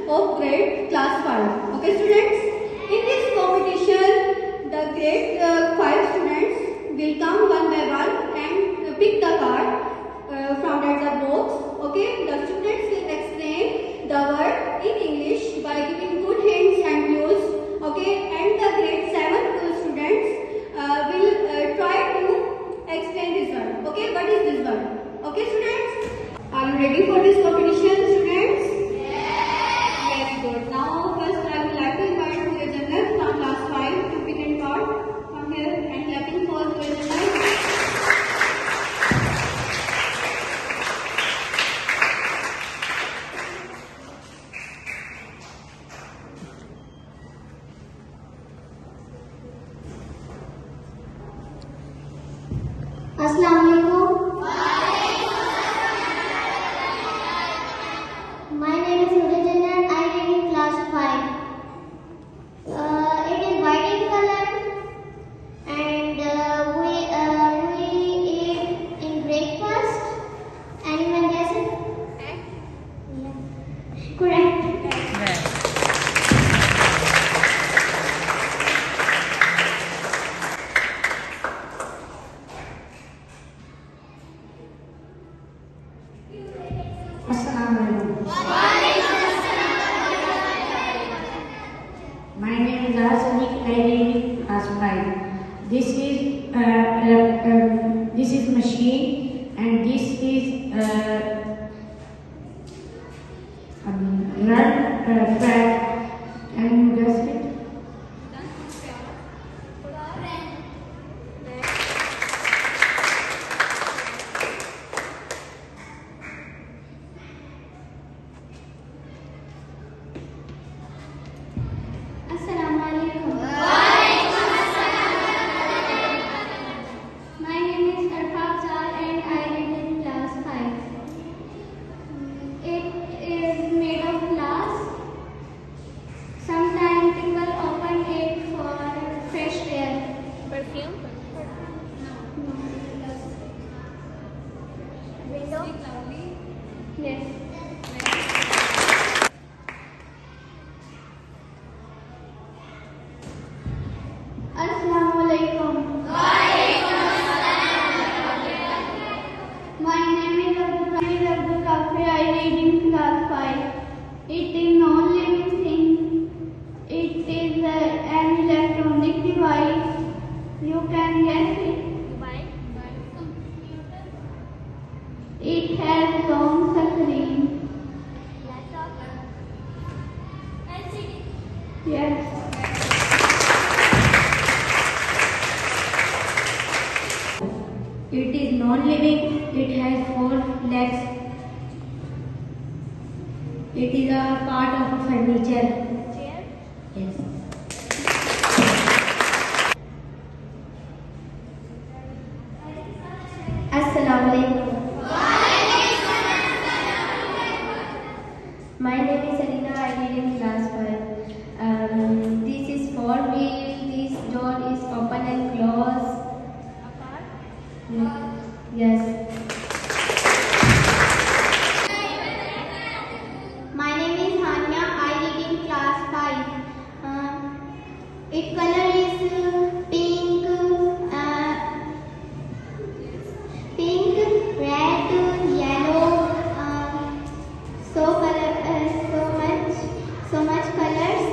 of grade class 5. Okay students, in this competition the grade 5 students will come one by one and pick the card from the box. Okay, the students will explain the word in English by giving good hints and clues. Okay, and the grade 7 students will try to explain this word. Okay, what is this word? Okay students, are you ready for this competition students? Yes. Very good. Now first I would like to invite Surya Jannat from class 5 to begin part. Come here and clapping for Surya Jannat. Assalamualaikum. My name is Surya Jannat. I read in class 5. It is white in color and we eat in breakfast. Anyone guess it? Yeah. Correct. Assalamualaikum. My name is Asanik. I read in class 5. This is machine and this is nut fat. Can you guess it? Assalamualaikum. My name is Arfaq Zal and I read in class 5. It is made of glass. Sometimes people open it for fresh air. Perfume? No. Window? Yes. Assalamualaikum. My name is Abdul Kafir. I read in class 5. It is non-living thing. It is an electronic device. You can guess it. Dubai? It has long screen. Laptop? LCD? Yes. It is non-living. It has 4 legs. It is a part of a furniture. Chair? Yes. Assalamualaikum. My name is Alina. I read in class 5. This is 4-wheel. This door is open and close. Apart? Yes. My name is Hania. I read in class 5. Its color is pink, red, yellow. So much colors.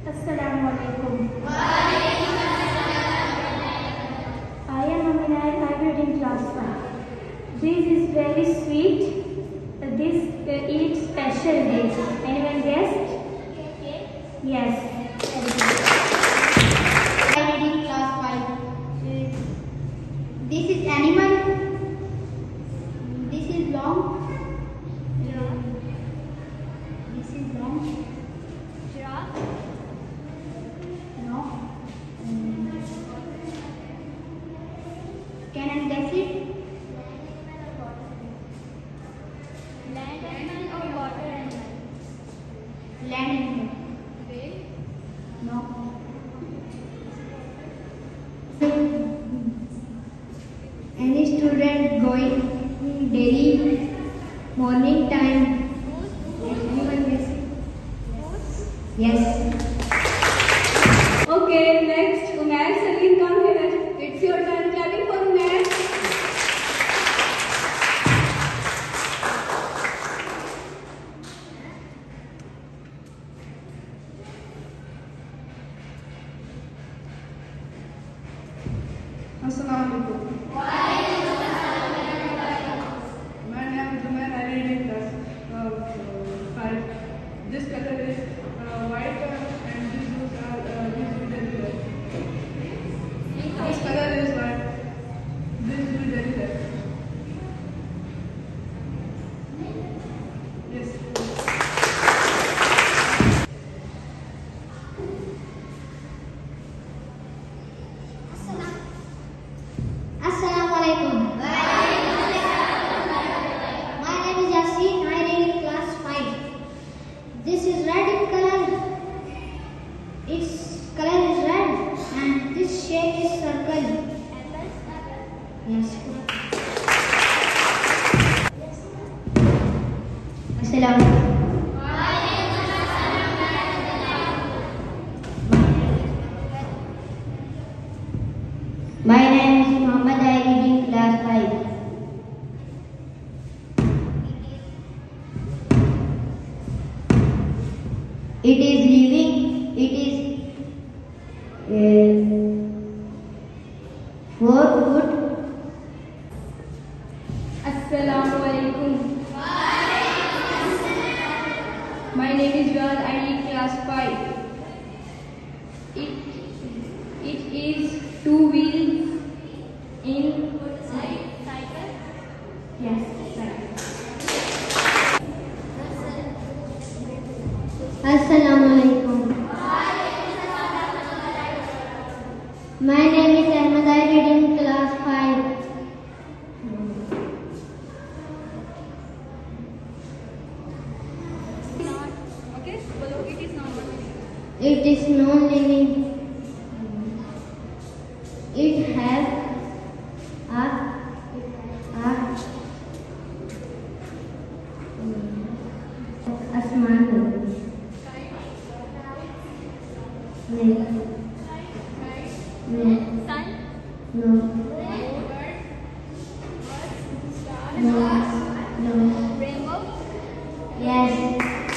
Assalamualaikum. I am Amina. I read in class 5. This is very sweet. This eats special days. Anyone guessed? Yes. I read in class 5. This is animal. This is long. This is long. Giraffe? No. Can I guess it? Land animal or water animal? Land animal. Whale? No. student going daily morning time? Anyone guessing? Yes. Okay, next, Umair Salim, come here. It's your turn. Clapping for Umair. Assalamu alaikum. My name is Umair. I read in class 5. This color is white and these shoes are very red. This color is white. This is very red. Yes. Assalamualaikum. My name is Yasin. I read in class 5. This is red in color. Its color is red and this shape is circle. Yes. Assalamualaikum. My name is Muhammad. I read in class 5. It is living. It is 4 foot. Assalamualaikum. My name is Jawad. I read class 5. It is 2 wheels in cycle. Yes, cycle. Assalamualaikum. My name is Ahmad. I read in class 5. Okay, below it is not. It is non-living. It has a asman. No. Sun, No. No. No. rainbow, Yes.